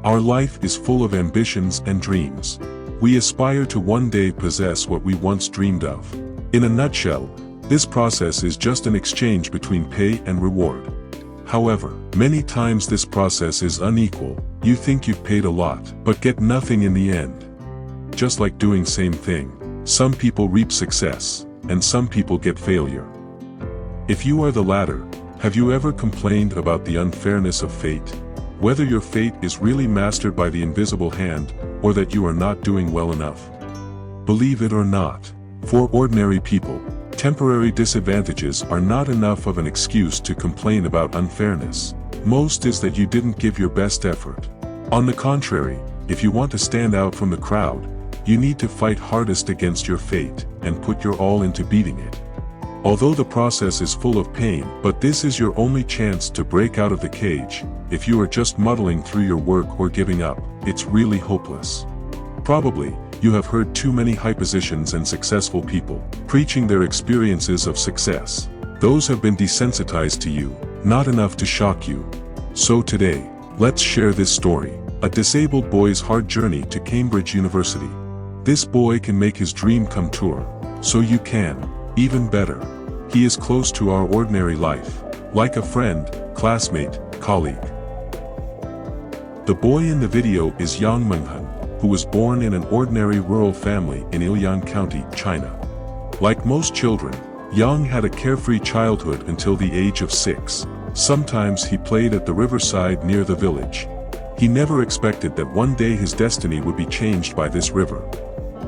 Our life is full of ambitions and dreams. We aspire to one day possess what we once dreamed of. In a nutshell, this process is just an exchange between pay and reward. However, many times this process is unequal. You think you've paid a lot, but get nothing in the end. Just like doing same thing. Some people reap success, and some people get failure. If you are the latter, have you ever complained about the unfairness of fate? Whether your fate is really mastered by the invisible hand, or that you are not doing well enough? Believe it or not, for ordinary people, temporary disadvantages are not enough of an excuse to complain about unfairness. Most is that you didn't give your best effort. On the contrary, if you want to stand out from the crowd, you need to fight hardest against your fate, and put your all into beating it. Although the process is full of pain, but this is your only chance to break out of the cage. If you are just muddling through your work or giving up, it's really hopeless. Probably, you have heard too many high positions and successful people preaching their experiences of success. Those have been desensitized to you, not enough to shock you. So today, let's share this story, a disabled boy's hard journey to Cambridge University. This boy can make his dream come true, so you can. Even better, he is close to our ordinary life, like a friend, classmate, colleague. The boy in the video is Yang Menghen, who was born in an ordinary rural family in Yunnan County, China. Like most children, Yang had a carefree childhood until the age of 6. Sometimes he played at the riverside near the village. He never expected that one day his destiny would be changed by this river.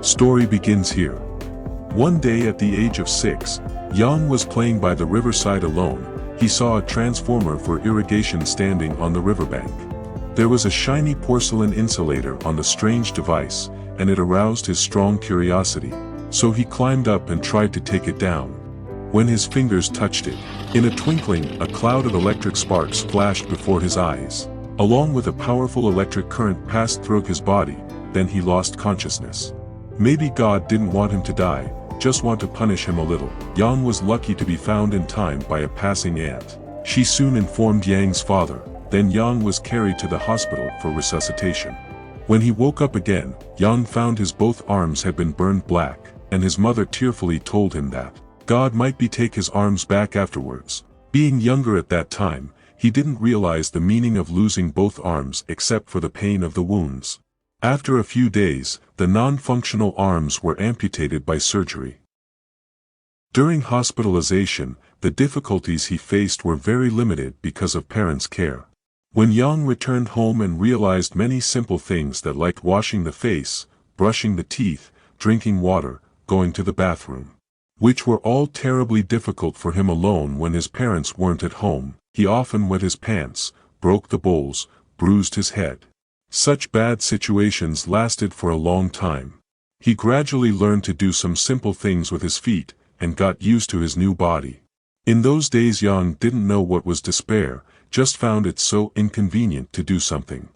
Story begins here. One day at the age of 6, Yang was playing by the riverside alone. He saw a transformer for irrigation standing on the riverbank. There was a shiny porcelain insulator on the strange device, and it aroused his strong curiosity. So he climbed up and tried to take it down. When his fingers touched it, in a twinkling, a cloud of electric sparks flashed before his eyes. Along with a powerful electric current passed through his body, then he lost consciousness. Maybe God didn't want him to die, just want to punish him a little. Yang was lucky to be found in time by a passing aunt. She soon informed Yang's father, then Yang was carried to the hospital for resuscitation. When he woke up again, Yang found his both arms had been burned black, and his mother tearfully told him that God might take his arms back afterwards. Being younger at that time, he didn't realize the meaning of losing both arms except for the pain of the wounds. After a few days, the non-functional arms were amputated by surgery. During hospitalization, the difficulties he faced were very limited because of parents' care. When Yang returned home and realized many simple things that like washing the face, brushing the teeth, drinking water, going to the bathroom, which were all terribly difficult for him alone when his parents weren't at home, he often wet his pants, broke the bowls, bruised his head. Such bad situations lasted for a long time. He gradually learned to do some simple things with his feet, and got used to his new body. In those days Yang didn't know what was despair, just found it so inconvenient to do something.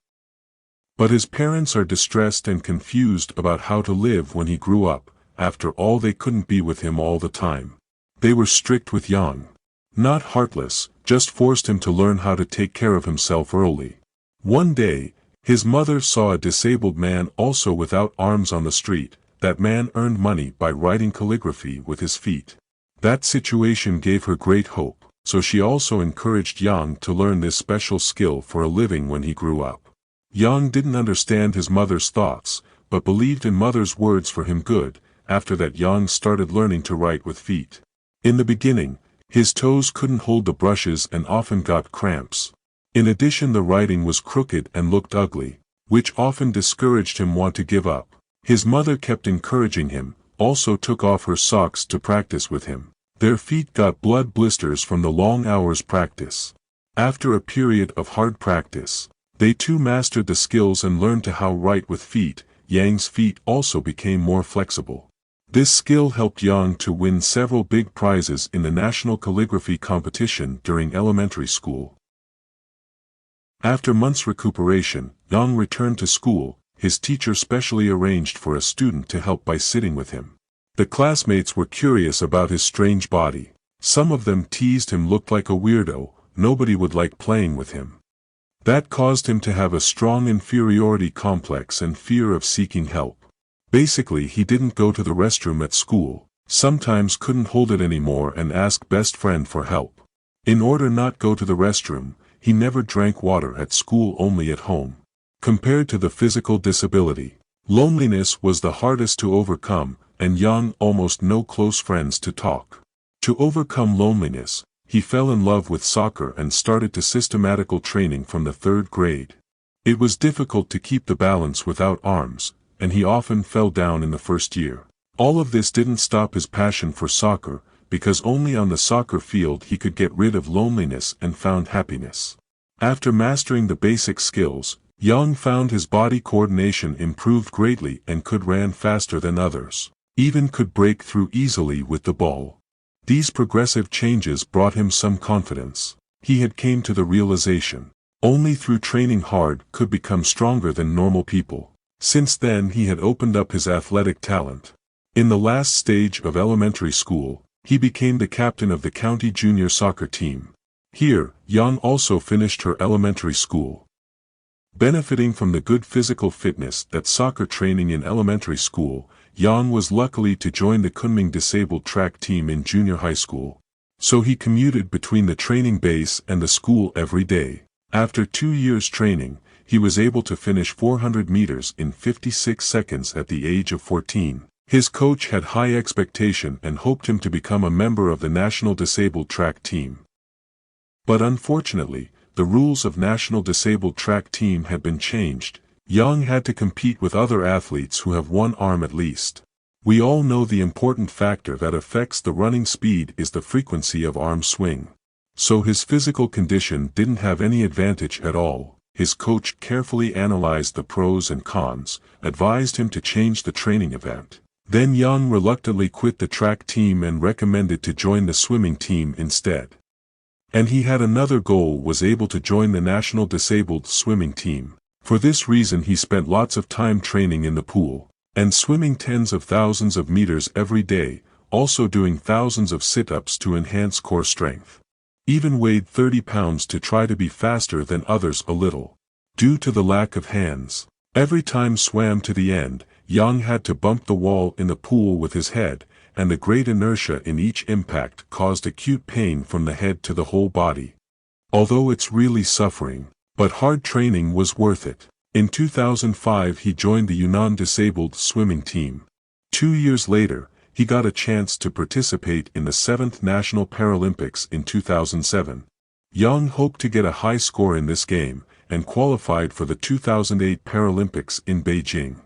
But his parents are distressed and confused about how to live when he grew up. After all, they couldn't be with him all the time. They were strict with Yang. Not heartless, just forced him to learn how to take care of himself early. One day, his mother saw a disabled man also without arms on the street. That man earned money by writing calligraphy with his feet. That situation gave her great hope, so she also encouraged Yang to learn this special skill for a living when he grew up. Yang didn't understand his mother's thoughts, but believed in mother's words for him good. After that, Yang started learning to write with feet. In the beginning, his toes couldn't hold the brushes and often got cramps. In addition, the writing was crooked and looked ugly, which often discouraged him want to give up. His mother kept encouraging him, also took off her socks to practice with him. Their feet got blood blisters from the long hours practice. After a period of hard practice, they too mastered the skills and learned to how write with feet. Yang's feet also became more flexible. This skill helped Yang to win several big prizes in the national calligraphy competition during elementary school. After months' recuperation, Yang returned to school. His teacher specially arranged for a student to help by sitting with him. The classmates were curious about his strange body. Some of them teased him looked like a weirdo, nobody would like playing with him. That caused him to have a strong inferiority complex and fear of seeking help. Basically, he didn't go to the restroom at school, sometimes couldn't hold it anymore and asked best friend for help. In order not go to the restroom, he never drank water at school, only at home. Compared to the physical disability, loneliness was the hardest to overcome, and Yang almost no close friends to talk. To overcome loneliness, he fell in love with soccer and started to systematical training from the 3rd grade. It was difficult to keep the balance without arms, and he often fell down in the first year. All of this didn't stop his passion for soccer, because only on the soccer field he could get rid of loneliness and found happiness. After mastering the basic skills, Yang found his body coordination improved greatly and could run faster than others, even could break through easily with the ball. These progressive changes brought him some confidence. He had came to the realization, only through training hard could become stronger than normal people. Since then he had opened up his athletic talent. In the last stage of elementary school, he became the captain of the county junior soccer team. Here, Yang also finished her elementary school. Benefiting from the good physical fitness that soccer training in elementary school, Yang was lucky to join the Kunming disabled track team in junior high school. So he commuted between the training base and the school every day. After 2 years training, he was able to finish 400 meters in 56 seconds at the age of 14. His coach had high expectation and hoped him to become a member of the national disabled track team. But unfortunately, the rules of national disabled track team had been changed. Yang had to compete with other athletes who have one arm at least. We all know the important factor that affects the running speed is the frequency of arm swing. So his physical condition didn't have any advantage at all. His coach carefully analyzed the pros and cons, advised him to change the training event. Then Yang reluctantly quit the track team and recommended to join the swimming team instead. And he had another goal, was able to join the national disabled swimming team. For this reason he spent lots of time training in the pool, and swimming tens of thousands of meters every day, also doing thousands of sit-ups to enhance core strength. Even weighed 30 pounds to try to be faster than others a little. Due to the lack of hands, every time swam to the end, Yang had to bump the wall in the pool with his head, and the great inertia in each impact caused acute pain from the head to the whole body. Although it's really suffering, but hard training was worth it. In 2005 he joined the Yunnan disabled swimming team. 2 years later, he got a chance to participate in the 7th National Paralympics in 2007. Yang hoped to get a high score in this game, and qualified for the 2008 Paralympics in Beijing.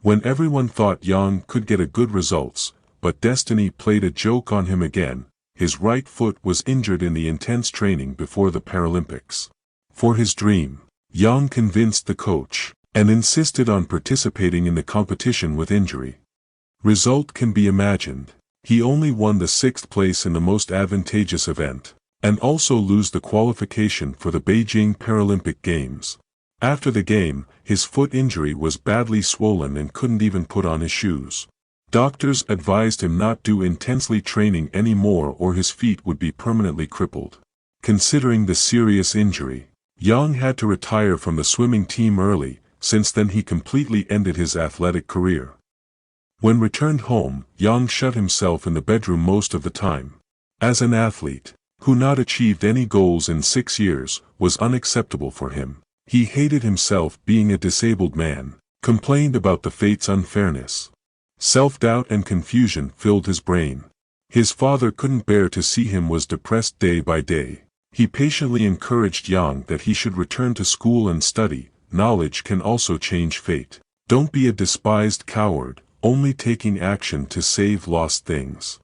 When everyone thought Yang could get a good results, but destiny played a joke on him again. His right foot was injured in the intense training before the Paralympics. For his dream, Yang convinced the coach, and insisted on participating in the competition with injury. Result can be imagined. He only won the 6th place in the most advantageous event, and also lose the qualification for the Beijing Paralympic Games. After the game, his foot injury was badly swollen and couldn't even put on his shoes. Doctors advised him not do intensely training anymore or his feet would be permanently crippled. Considering the serious injury, Yang had to retire from the swimming team early. Since then he completely ended his athletic career. When returned home, Yang shut himself in the bedroom most of the time. As an athlete, who not achieved any goals in 6 years, was unacceptable for him. He hated himself being a disabled man, complained about the fate's unfairness. Self-doubt and confusion filled his brain. His father couldn't bear to see him was depressed day by day. He patiently encouraged Yang that he should return to school and study. Knowledge can also change fate. Don't be a despised coward, only taking action to save lost things.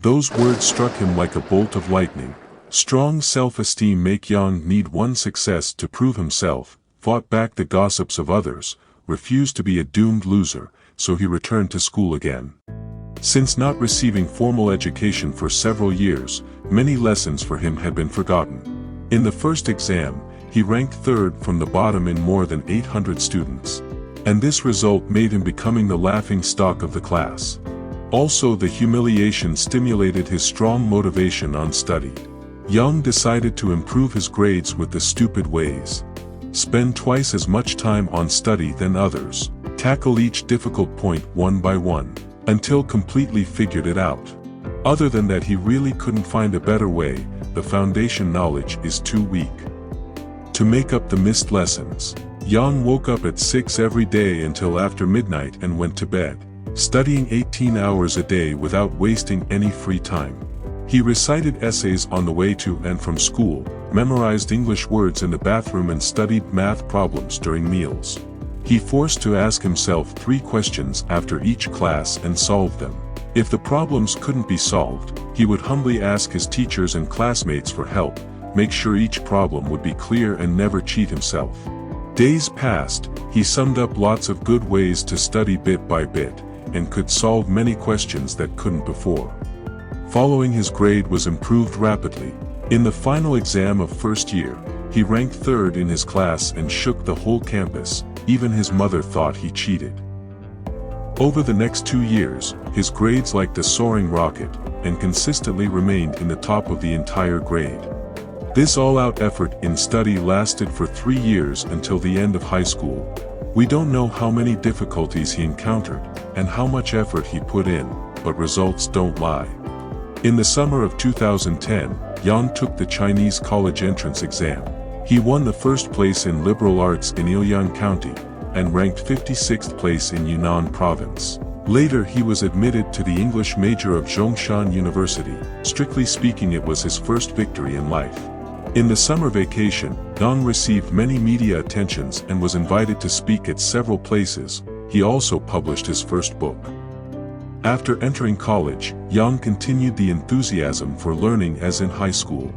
Those words struck him like a bolt of lightning. Strong self-esteem make Yang need one success to prove himself, fought back the gossips of others, refused to be a doomed loser, so he returned to school again. Since not receiving formal education for several years, many lessons for him had been forgotten. In the first exam, he ranked 3rd from the bottom in more than 800 students. And this result made him becoming the laughing stock of the class. Also, the humiliation stimulated his strong motivation on study. Yang decided to improve his grades with the stupid ways. spend twice as much time on study than others, tackle each difficult point one by one, until completely figured it out. Other than that, he really couldn't find a better way. The foundation knowledge is too weak. To make up the missed lessons, Yang woke up at 6 every day until after midnight and went to bed, studying 18 hours a day without wasting any free time. He recited essays on the way to and from school, memorized English words in the bathroom, and studied math problems during meals. He forced to ask himself 3 questions after each class and solve them. If the problems couldn't be solved, he would humbly ask his teachers and classmates for help, make sure each problem would be clear, and never cheat himself. Days passed, he summed up lots of good ways to study bit by bit, and could solve many questions that couldn't before. Following, his grade was improved rapidly. In the final exam of first year, he ranked 3rd in his class and shook the whole campus. Even his mother thought he cheated. Over the next 2 years, his grades like a soaring rocket, and consistently remained in the top of the entire grade. This all-out effort in study lasted for 3 years until the end of high school. We don't know how many difficulties he encountered, and how much effort he put in, but results don't lie. In the summer of 2010, Yang took the Chinese college entrance exam. He won the first place in liberal arts in Yunnan County, and ranked 56th place in Yunnan province. Later, he was admitted to the English major of Zhongshan University. Strictly speaking, it was his first victory in life. In the summer vacation, Yang received many media attentions and was invited to speak at several places. He also published his first book. After entering college, Yang continued the enthusiasm for learning as in high school.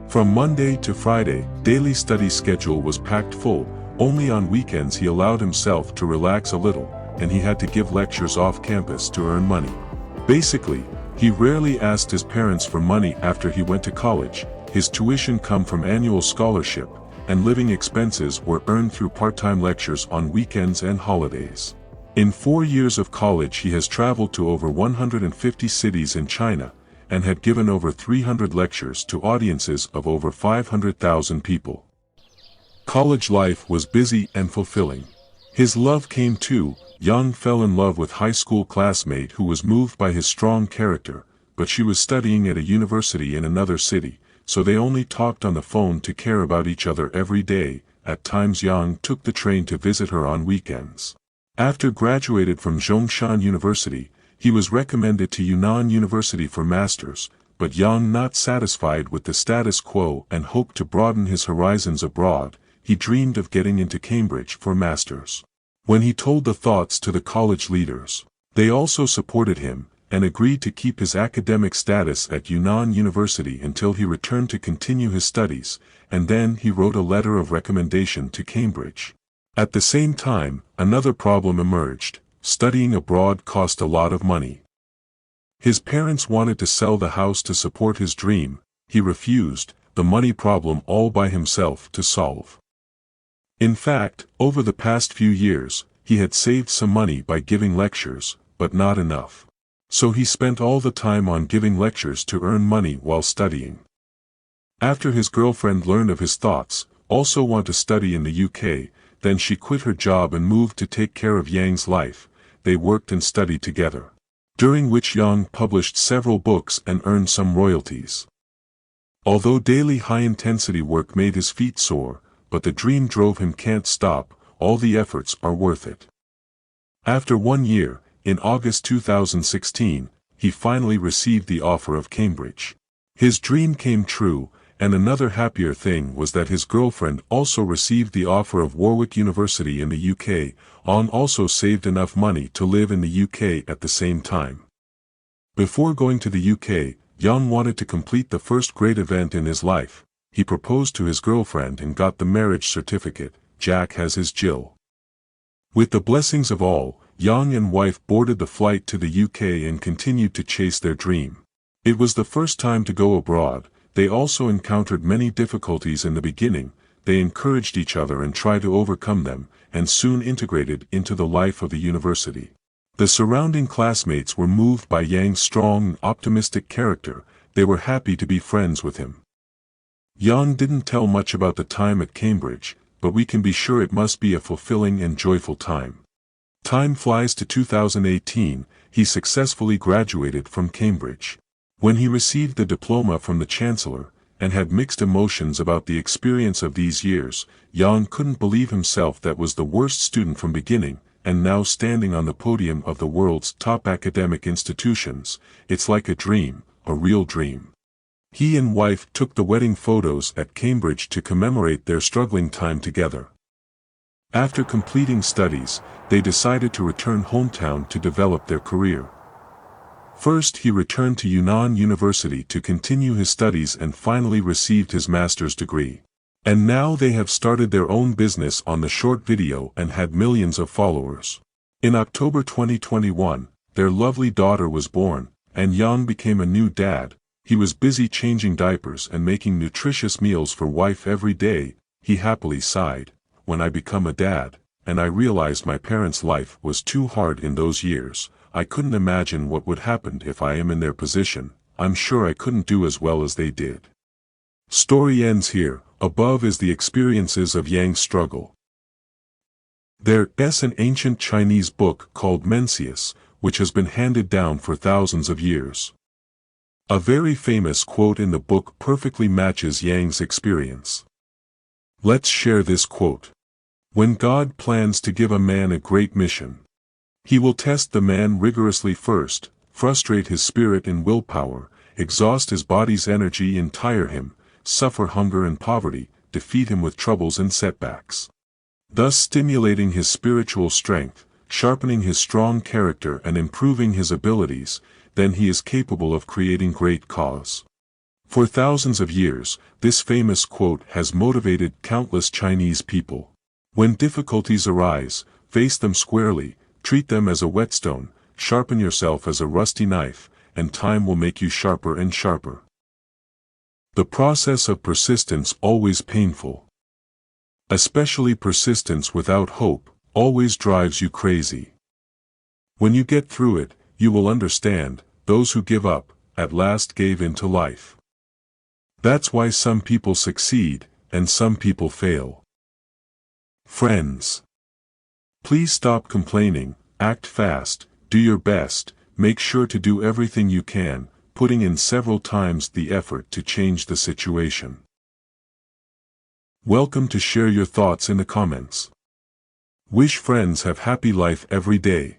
From Monday to Friday, daily study schedule was packed full. Only on weekends he allowed himself to relax a little, and he had to give lectures off campus to earn money. Basically, he rarely asked his parents for money after he went to college. His tuition came from annual scholarship, and living expenses were earned through part-time lectures on weekends and holidays. In 4 years of college, he has traveled to over 150 cities in China, and had given over 300 lectures to audiences of over 500,000 people. College life was busy and fulfilling. His love came too. Yang fell in love with high school classmate who was moved by his strong character, but she was studying at a university in another city, so they only talked on the phone to care about each other every day. At times Yang took the train to visit her on weekends. After graduated from Zhongshan University, he was recommended to Yunnan University for masters, but Yang, not satisfied with the status quo and hoped to broaden his horizons abroad, he dreamed of getting into Cambridge for masters. When he told the thoughts to the college leaders, they also supported him, and agreed to keep his academic status at Yunnan University until he returned to continue his studies, and then he wrote a letter of recommendation to Cambridge. At the same time, another problem emerged. Studying abroad cost a lot of money. His parents wanted to sell the house to support his dream. He refused, the money problem all by himself to solve. In fact, over the past few years, he had saved some money by giving lectures, but not enough. So he spent all the time on giving lectures to earn money while studying. After his girlfriend learned of his thoughts, also want to study in the UK, then she quit her job and moved to take care of Yang's life. They worked and studied together, during which Yang published several books and earned some royalties. Although daily high-intensity work made his feet sore, but the dream drove him. Can't stop, all the efforts are worth it. After 1 year, in August 2016, he finally received the offer of Cambridge. His dream came true, and another happier thing was that his girlfriend also received the offer of Warwick University in the UK, and also saved enough money to live in the UK at the same time. Before going to the UK, Yang wanted to complete the first great event in his life. He proposed to his girlfriend and got the marriage certificate. Jack has his Jill. With the blessings of all, Yang and wife boarded the flight to the UK and continued to chase their dream. It was the first time to go abroad. They also encountered many difficulties in the beginning. They encouraged each other and tried to overcome them, and soon integrated into the life of the university. The surrounding classmates were moved by Yang's strong and optimistic character. They were happy to be friends with him. Yang didn't tell much about the time at Cambridge. but we can be sure it must be a fulfilling and joyful time. Time flies to 2018, he successfully graduated from Cambridge. When he received the diploma from the Chancellor, and had mixed emotions about the experience of these years, Yang couldn't believe himself that was the worst student from beginning, and now standing on the podium of the world's top academic institutions. It's like a dream, a real dream. He and wife took the wedding photos at Cambridge to commemorate their struggling time together. After completing studies, they decided to return hometown to develop their career. First he returned to Yunnan University to continue his studies and finally received his master's degree. And now they have started their own business on the short video and had millions of followers. In October 2021, their lovely daughter was born, and Yang became a new dad. He was busy changing diapers and making nutritious meals for wife every day. He happily sighed, "When I become a dad, and I realized my parents' life was too hard in those years, I couldn't imagine what would happen if I am in their position. I'm sure I couldn't do as well as they did." Story ends here. Above is the experiences of Yang's struggle. There's an ancient Chinese book called Mencius, which has been handed down for thousands of years. A very famous quote in the book perfectly matches Yang's experience. Let's share this quote. "When God plans to give a man a great mission, he will test the man rigorously first, frustrate his spirit and willpower, exhaust his body's energy and tire him, suffer hunger and poverty, defeat him with troubles and setbacks, thus stimulating his spiritual strength, sharpening his strong character and improving his abilities, then he is capable of creating great cause." For thousands of years, this famous quote has motivated countless Chinese people. When difficulties arise, face them squarely, treat them as a whetstone, sharpen yourself as a rusty knife, and time will make you sharper and sharper. The process of persistence always painful. Especially persistence without hope, always drives you crazy. When you get through it, you will understand, those who give up, at last gave in to life. That's why some people succeed, and some people fail. Friends, please stop complaining, act fast, do your best, make sure to do everything you can, putting in several times the effort to change the situation. Welcome to share your thoughts in the comments. Wish friends have happy life every day.